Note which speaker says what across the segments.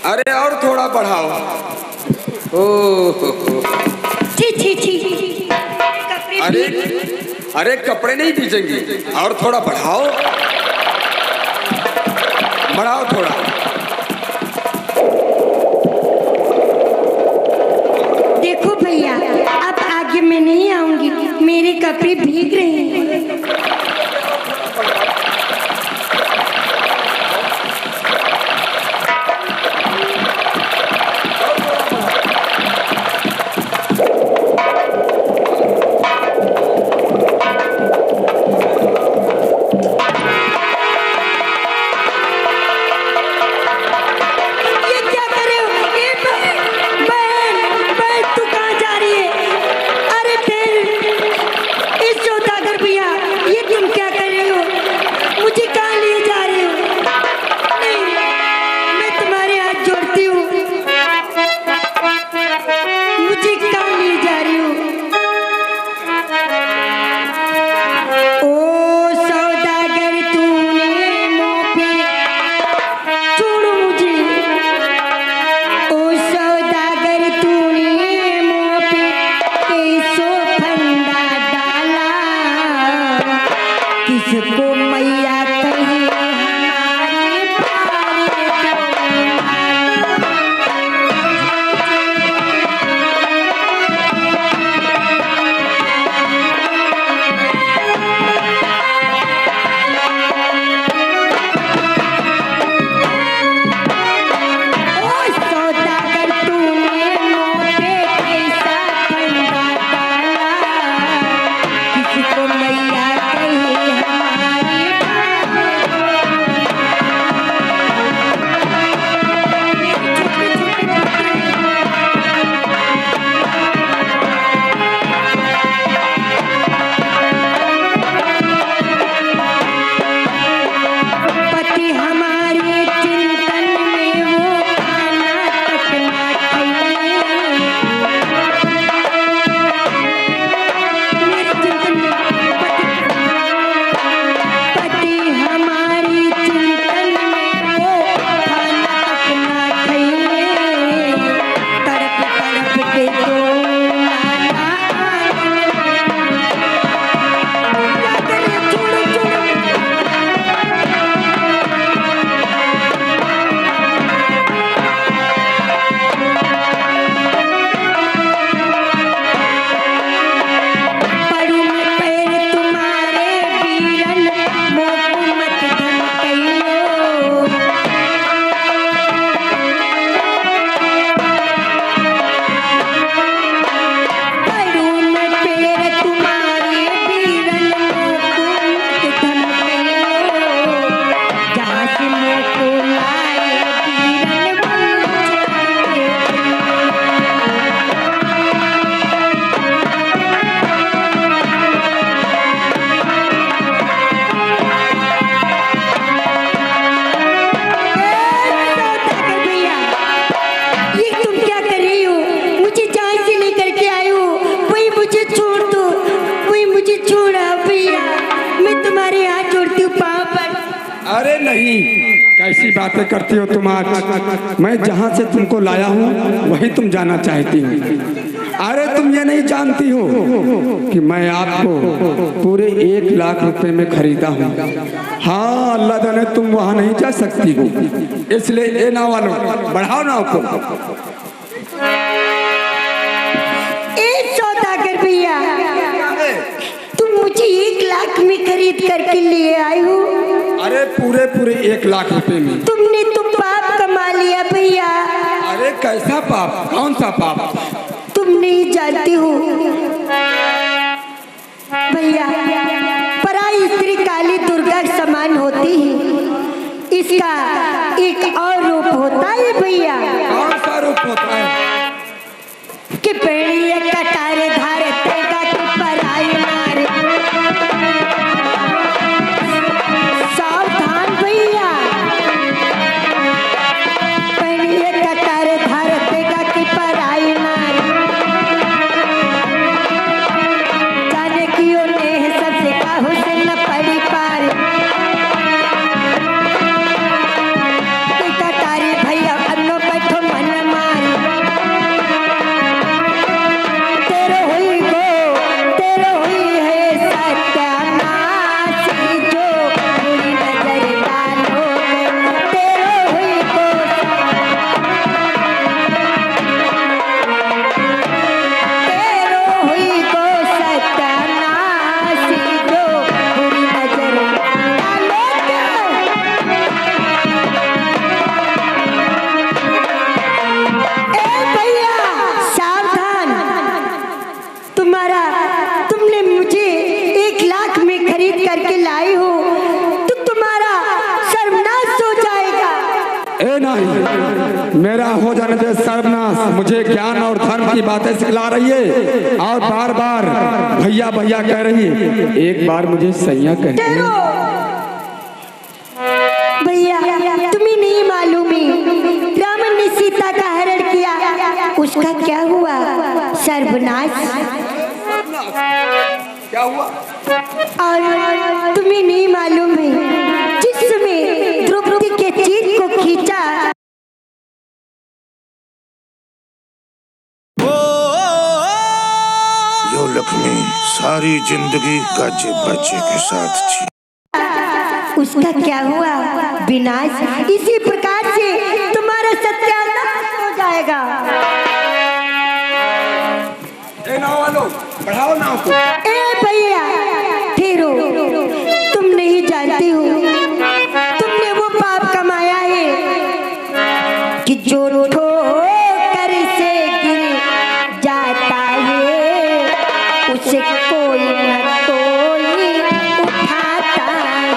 Speaker 1: अरे और थोड़ा बढ़ाओ।
Speaker 2: छी छी छी।
Speaker 1: अरे अरे कपड़े नहीं भीजेंगे, और थोड़ा बढ़ाओ, बढ़ाओ थोड़ा।
Speaker 2: देखो भैया, अब आगे मैं नहीं आऊंगी, मेरे कपड़े भीग रहे हैं।
Speaker 1: अरे नहीं, कैसी बातें करती हो तुम आज। मैं जहाँ से तुमको लाया हूँ वहीं तुम जाना चाहती हो। अरे तुम ये नहीं जानती हो कि मैं आपको पूरे 1 लाख रुपए में खरीदा हूँ। हाँ, अल्लाह जाने तुम वहाँ नहीं जा सकती हो, इसलिए ये ना वालों बढ़ाओ ना आपको।
Speaker 2: सौदागर भैया, तुम मुझे 1 लाख में खरीद करके लिए आए हो।
Speaker 1: अरे पूरे 1 लाख रुपए में
Speaker 2: तुमने तो पाप कमा लिया भैया।
Speaker 1: अरे कैसा पाप? कौन सा पाप?
Speaker 2: तुम नहीं जानते हो भैया, पराई स्त्री काली दुर्गा समान होती है, इसका एक और रूप होता है भैया।
Speaker 1: कौन सा रूप होता है?
Speaker 2: कि पेड़िया कटारे धारे तेगा की पराई नारे। सावधान भैया, पेड़िया कटारे धारे तेगा की पराई नारे। जाने की उन्हें सबसे काहू से न पड़ी पार। कटारे भैया अन्नों पर
Speaker 1: मेरा हो जाने दे सर्वनाश। मुझे ज्ञान और धर्म की बातें सिखला रही है और बार बार भैया भैया कह रही है। एक बार मुझे सैया कहती है।
Speaker 2: भैया तुम्हें नहीं मालूम है रावण ने सीता का हरण किया, उसका क्या हुआ? सर्वनाश।
Speaker 1: क्या हुआ?
Speaker 2: और तुम्हें नहीं मालूम है जिस समय द्रौपदी के चीर को खींचा,
Speaker 3: यो लक्ष्मी सारी जिंदगी गाजे बच्चे के साथ थी,
Speaker 2: उसका क्या हुआ? विनाश। इसी प्रकार से तुम्हारा सत्यानाश हो जाएगा।
Speaker 1: नाव वालों बढ़ाओ नाव को।
Speaker 2: ए भैया ठहरो, तुम नहीं जानती हो तुमने वो पाप कमाया है कि जो ठोकर से गिर जाता है उसे कोई न कोई उठाता है।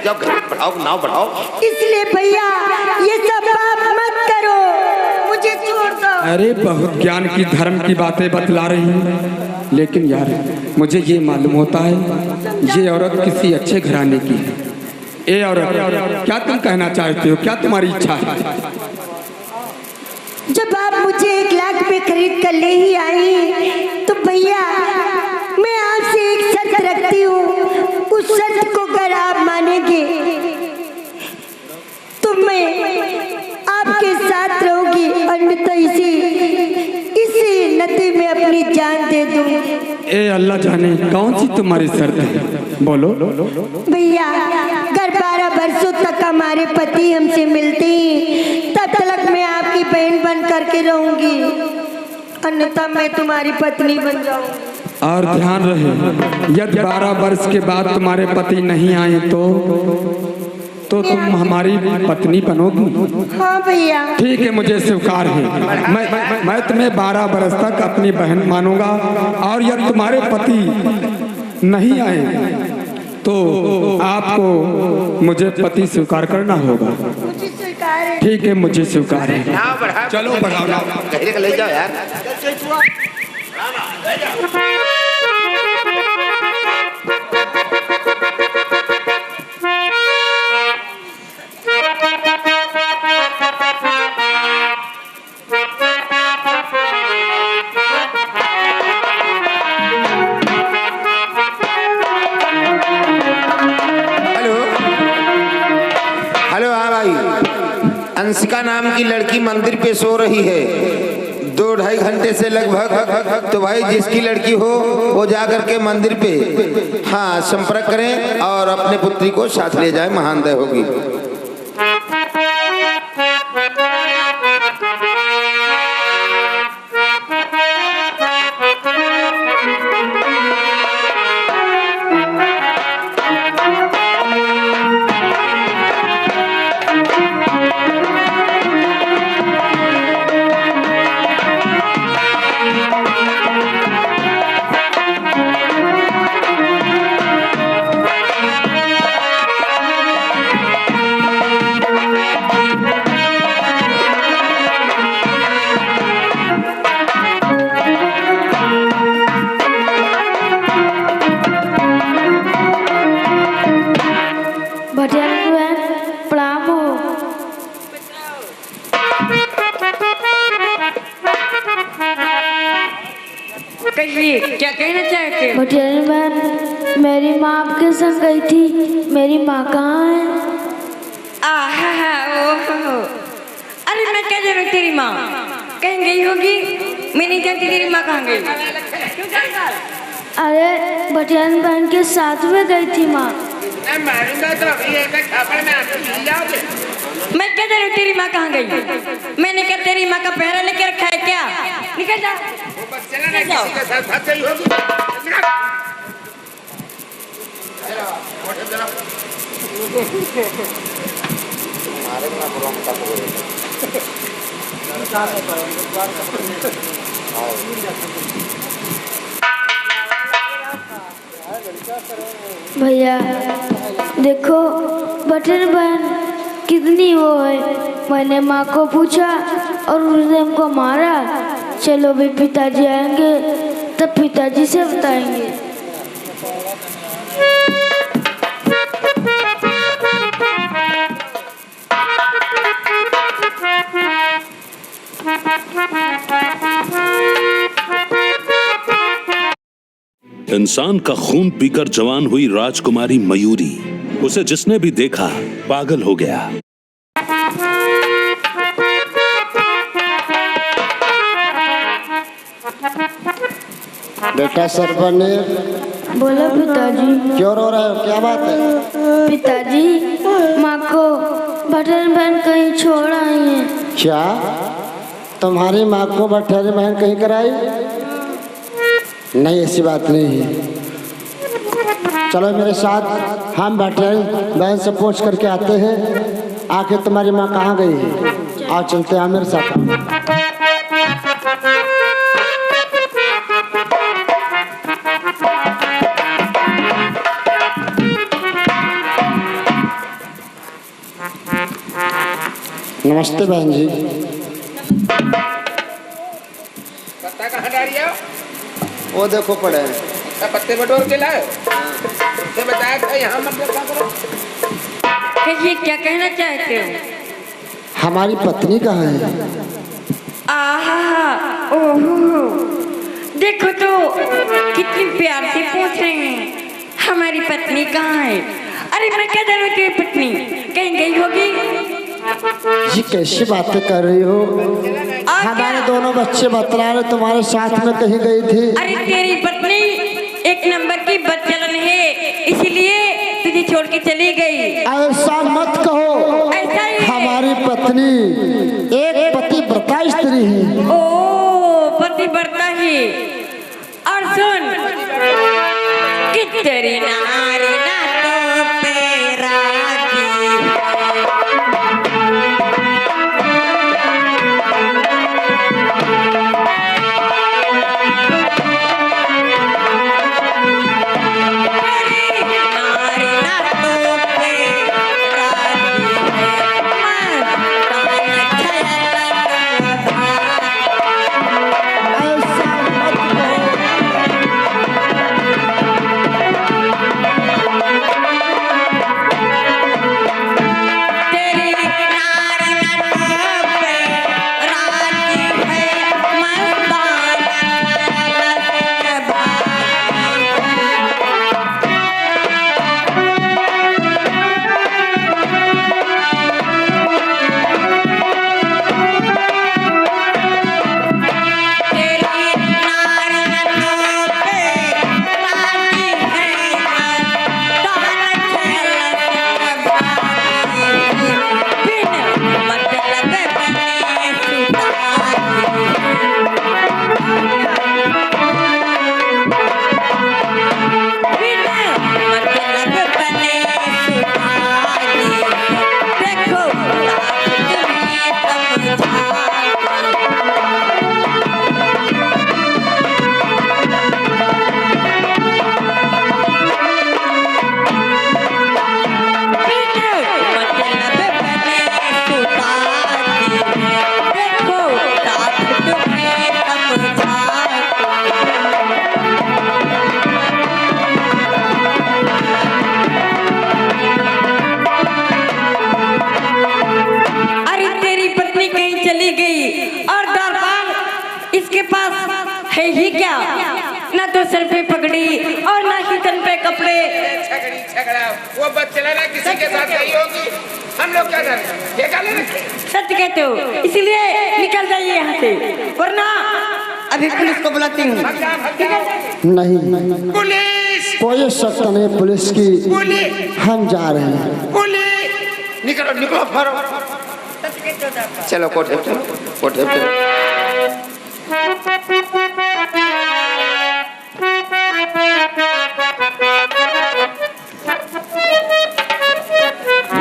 Speaker 4: जाओ घर बढ़ाओ नाव बढ़ाओ।
Speaker 2: इसलिए भैया ये सब पाप मत करो, मुझे छोड़ दो।
Speaker 1: अरे बहुत ज्ञान की धर्म की बातें बतला रही हैं, लेकिन यार मुझे ये मालूम होता है ये औरत किसी अच्छे घराने की है। ए औरत क्या तुम कहना चाहते हो, क्या तुम्हारी इच्छा है?
Speaker 2: जब आप मुझे 1 लाख पे खरीद कर ले ही आई तो भैया मैं आपसे एक शर्त रखती हूँ, उस शर्त को अगर आप मानेंगे तो मैं आपके साथ रहूंगी, अन्यथा इसी नदी में अपनी जान दे दूंगी।
Speaker 1: ए अल्लाह जाने कौन सी तुम्हारी शर्त है, बोलो।
Speaker 2: भैया अगर 12 वर्षों तक हमारे पति हमसे मिलते हैं तब तक मैं आपकी बहन बन करके रहूंगी, अन्यथा मैं तुम्हारी पत्नी बन जाऊंगी।
Speaker 1: और ध्यान रहे यदि 12 वर्ष के बाद तुम्हारे पति नहीं आए तो तुम हमारी पत्नी बनोगी।
Speaker 2: हाँ भैया।
Speaker 1: ठीक है, मुझे स्वीकार है। मैं तुम्हें 12 वर्ष तक अपनी बहन मानूंगा, और यदि तुम्हारे पति नहीं आए तो आपको मुझे पति स्वीकार करना होगा।
Speaker 2: मुझे स्वीकार है।
Speaker 1: ठीक है, मुझे स्वीकार है।
Speaker 4: नाव बढ़ा,
Speaker 1: चलो बढ़ाओ।
Speaker 4: गहरे का ले जाओ यार। हेलो, हाँ भाई, अंशिका नाम की लड़की मंदिर पे सो रही है 2-2.5 घंटे से लगभग। तो भाई जिसकी लड़की हो वो जाकर के मंदिर पे हाँ संपर्क करें और अपने पुत्री को साथ ले जाए, महानदय होगी।
Speaker 5: कहिए क्या कहना चाहते हो?
Speaker 6: भटियारी बहन, मेरी माँ आपके संग गई थी, मेरी माँ कहाँ है?
Speaker 5: ओहो, अरे मैं क्या जानूं तेरी माँ कहीं गई होगी, मैं नहीं जानती तेरी माँ कहाँ गई।
Speaker 6: अरे भटियारी बहन के साथ में गई थी माँ।
Speaker 5: मैं क्या जानूं तेरी माँ कहाँ गई, मैंने क्या तेरी माँ का पहरा लेके रखा है क्या? निकल जा।
Speaker 6: भैया देखो भटियारी बहन कितनी वो है। मैंने माँ को पूछा और उसने हमको मारा। चलो भी पिताजी आएंगे तब पिताजी से बताएंगे।
Speaker 7: इंसान का खून पीकर जवान हुई राजकुमारी मयूरी, उसे जिसने भी देखा पागल हो गया।
Speaker 8: बेटा सरपने
Speaker 6: बोलो पिताजी।
Speaker 8: क्यों रो रहे हो, क्या बात है?
Speaker 6: पिताजी माँ को भटियारी बहन कहीं छोड़ आई है।
Speaker 8: क्या तुम्हारी माँ को भटियारी बहन कहीं कराई? नहीं, ऐसी बात नहीं है। चलो मेरे साथ, हम भटियारी बहन से पूछ करके आते हैं आखिर तुम्हारी माँ कहाँ गई है। आओ चलते हैं मेरे साथ। नमस्ते बहन जी।
Speaker 4: पत्ता कहाँ डाली है?
Speaker 8: वो देखो पड़े हैं।
Speaker 4: सब पत्ते बटोर के लाए। उसने बताया था यहाँ मत रखा करो।
Speaker 5: कहिए क्या कहना चाहते हो?
Speaker 8: हमारी पत्नी कहाँ है?
Speaker 5: ओहो, देखो तो कितनी प्यार से पूछ रहे हैं हमारी पत्नी कहाँ है। अरे मैं क्या जानूं तेरी पत्नी कहीं गई होगी,
Speaker 8: ये कैसी बातें कर रही हो? हमारे दोनों बच्चे बतला रहे तुम्हारे साथ में कहीं गई थी।
Speaker 5: अरे तेरी पत्नी एक नंबर की बदचलन है, इसीलिए तुझे छोड़ के चली गई।
Speaker 8: ऐसा मत कहो,
Speaker 5: ऐसा ही है।
Speaker 8: हमारी पत्नी एक पतिव्रता स्त्री है।
Speaker 5: ओ पतिव्रता ही। और सुन कि तेरी नारी ना तो पे राजी। है ही क्या, ना तो सर पे पगड़ी और ना ही तन पे कपड़े।
Speaker 4: झगड़ा वो बच्चा ना किसी के साथ गई होगी, हम लोग क्या करें? ये गाली रखी।
Speaker 5: सच कहते हो, इसीलिए निकल जाइए यहाँ से, वरना अभी पुलिस को बुलाती हूँ।
Speaker 8: नहीं,
Speaker 4: पुलिस
Speaker 8: कोई शक नहीं पुलिस की।
Speaker 4: पुलिस,
Speaker 8: हम जा रहे हैं।
Speaker 4: पुलिस, निकलो निकलो फरो। चलो कोठे चलो, कोठे चलो।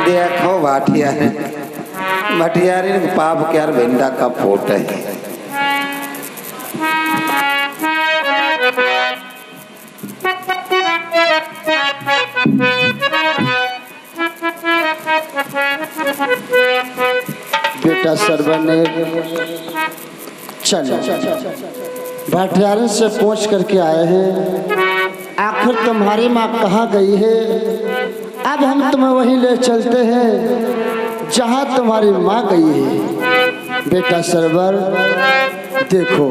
Speaker 4: देखो भाटिया है, भटियारी पाप के यार भेंडा का फोट है।
Speaker 8: बेटा सरवन ने चलो भाटियारी से पूछ करके आए हैं, आखिर तुम्हारी माँ कहाँ गई है। अब हम तुम्हें वहीं ले चलते हैं जहाँ तुम्हारी माँ गई है। बेटा सरवर देखो,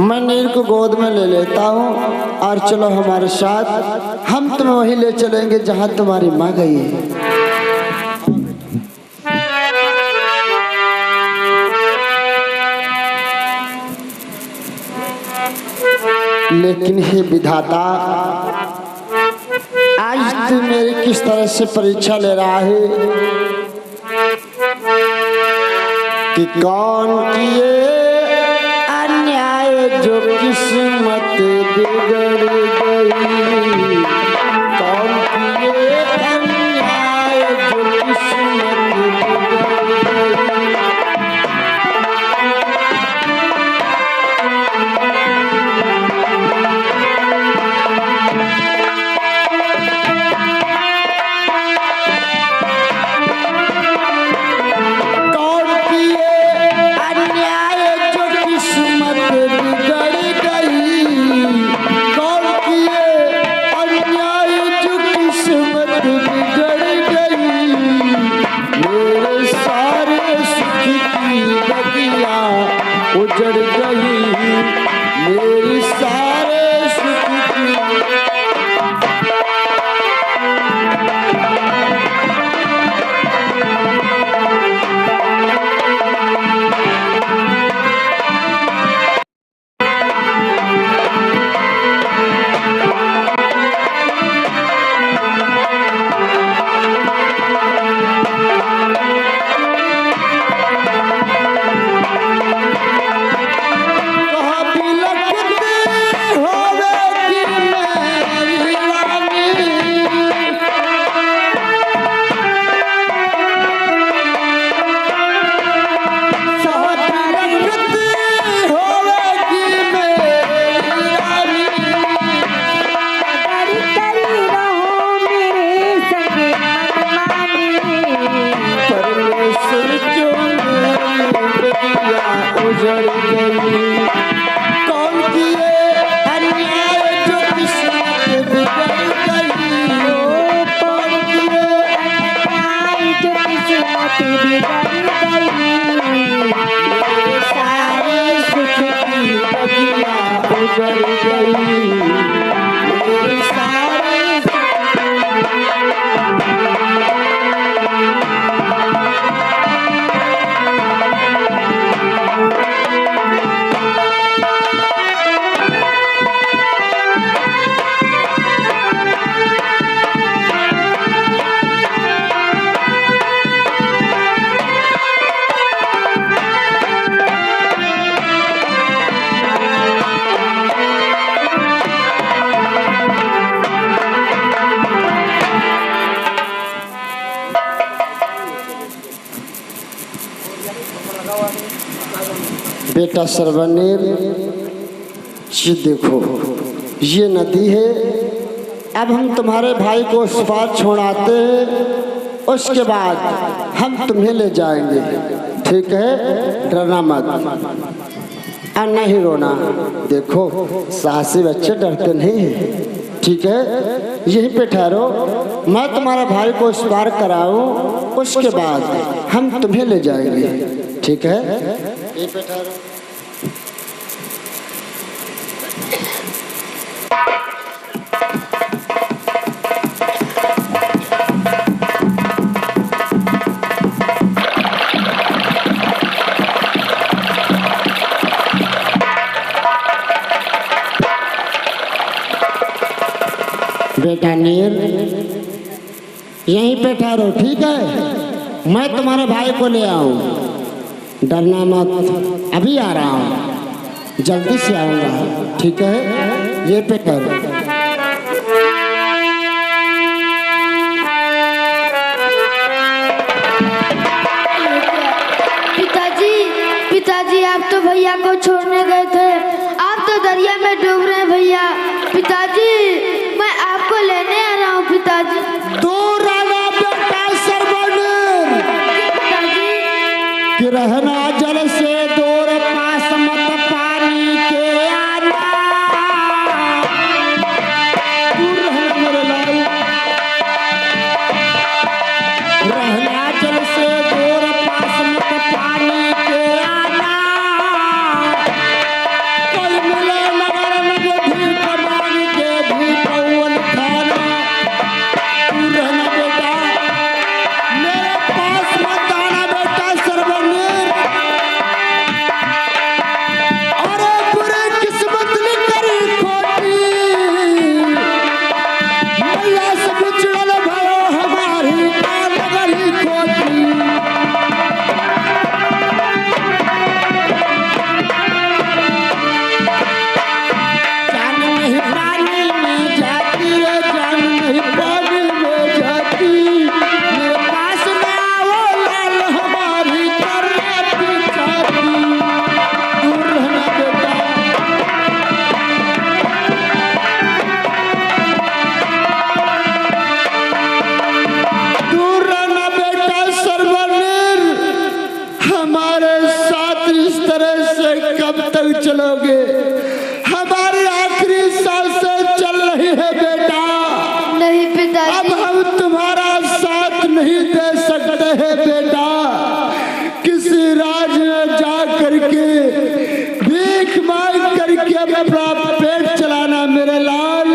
Speaker 8: मैं नीर को गोद में ले लेता हूँ और चलो हमारे साथ, हम तुम्हें वहीं ले चलेंगे जहाँ तुम्हारी माँ गई है। लेकिन हे विधाता, आज तू मेरी किस तरह से परीक्षा ले रहा है कि कौन किए अन्याय जो किस्मत बिगड़ गई, कौन किए अन्याय जो किस्मत बिगड़ गई। उजड़ गई मेरी सारे सुख की। उजड़ गई। कौन किए अन्याय जो किस्मत बिगड़ गई। ओ कौन किए
Speaker 2: अन्याय जो किस्मत बिगड़ गई।
Speaker 8: मेरे सारे सुख की बगिया उजड़ गई। मेरे सारे बेटा सर्वनील, ये देखो ये नदी है। अब हम तुम्हारे भाई को उस पार छोड़ाते हैं, उसके बाद हम तुम्हें ले जाएंगे। ठीक है, डरना मत और नहीं रोना। देखो साहसी बच्चे डरते नहीं हैं। ठीक है, यहीं पे ठहरो, मैं तुम्हारे भाई को उस पार कराऊं, उसके बाद हम तुम्हें ले जाएंगे। ठीक है, यहीं पे ठहरो। बेटा नीर, यहीं पे ठहरो। ठीक है, मैं तुम्हारे भाई को ले आऊं। डरना मत, अभी आ रहा हूं, जल्दी से आऊंगा। ठीक है, ये पे ठहरो।
Speaker 6: पिताजी, पिताजी आप तो भैया को छोड़ने गए थे, आप तो दरिया में डूब रहे हैं भैया। पिताजी मैं आपको लेने आ रहा हूँ पिताजी।
Speaker 8: दूर रहना बेटा सर्वनील, कि रहना जल से दूर, पास मत पानी के आना। दूर रहना मेरे लाल, रहना जल से दूर, पास मत पानी के आना। कोई मिले नगर में भीख मांग के भी कौन खाना। दूर रहना बेटा, मेरे पास मत आना बेटा सर्वनील। अरे बुरी किस्मत ने करी खोटी, मैया से बिछड़ल भयो हमारी का नगर ही खोटी। जान नहीं पानी में जाती रे, जान नहीं पानी में जाती। मेरे पास ना वो लाल हमारी कराती जाती। दूर रहना बेटा, दूर रहना बेटा सर्वनील। हमारे साथ इस तरह से कब तक चलोगे? हमारी आखिरी सांसें चल रही है बेटा।
Speaker 6: नहीं
Speaker 8: अब
Speaker 6: पिताजी,
Speaker 8: हम तुम्हारा साथ नहीं दे सकते हैं बेटा। किसी राज में जा करके भीख मांग करके अपना पेट चलाना मेरे लाल।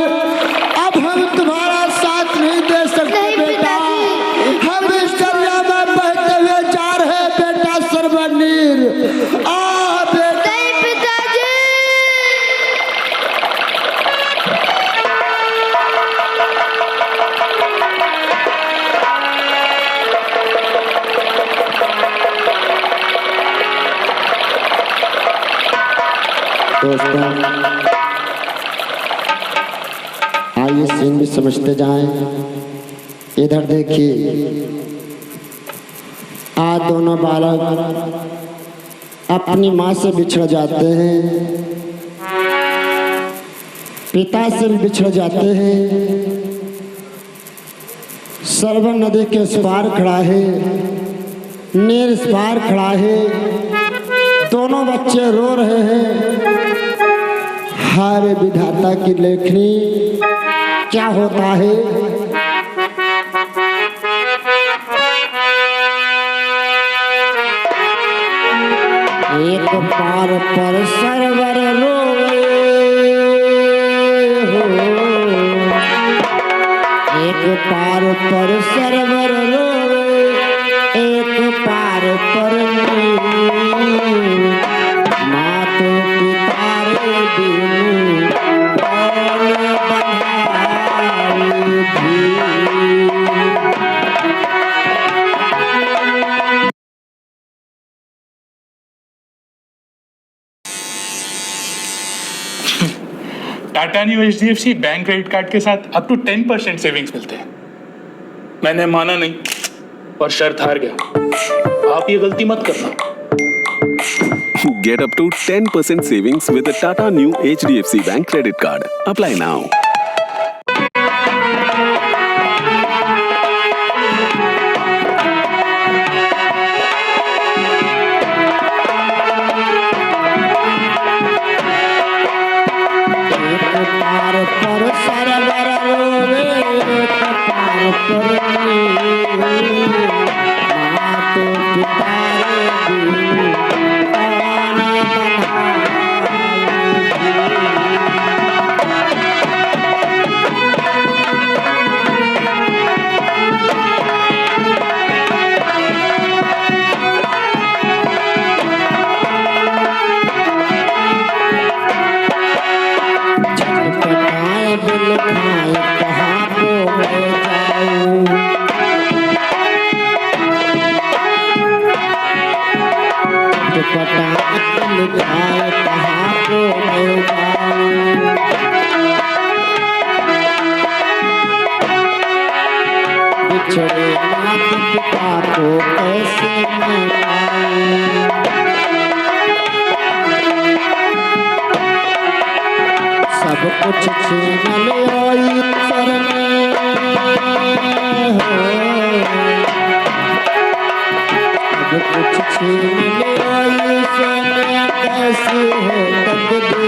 Speaker 8: अब हम तुम्हारा साथ नहीं दे सकते
Speaker 6: नहीं
Speaker 8: बेटा।
Speaker 6: पिताजी।
Speaker 8: हम इस दरिया में बहते हुए जा रहे हैं बेटा सर्वनील। आ बेटा,
Speaker 6: नहीं पिताजी।
Speaker 8: दोस्तों आइए सीन भी समझते जाएं। इधर देखिए, आज दोनों बालक अपनी माँ से बिछड़ जाते हैं, पिता से भी बिछड़ जाते हैं। सरवन नदी के उस पार खड़ा है, नीर इस पार खड़ा है। दोनों बच्चे रो रहे हैं। हाय विधाता की लेखनी, क्या होता है? एक पार पर सरवर रोवे हो, एक पार पर सरवर रोवे, एक पार पर मातो पिता रे बिनु कौन बंधाई भी।
Speaker 9: Tata new HDFC bank credit card के साथ अप टू 10% सेविंग्स मिलते हैं। मैंने माना नहीं और शर्त हार गया। आप ये गलती मत करना।
Speaker 10: Get up to 10% savings with the Tata New HDFC Bank Credit Card. Apply now. बिछड़े मात पिता को कैसे मैं पाऊं, सब कुछ छीन लिया ईश्वर ने हो, सब कुछ छीन लिया ईश्वर ने, कैसी है तकदीर।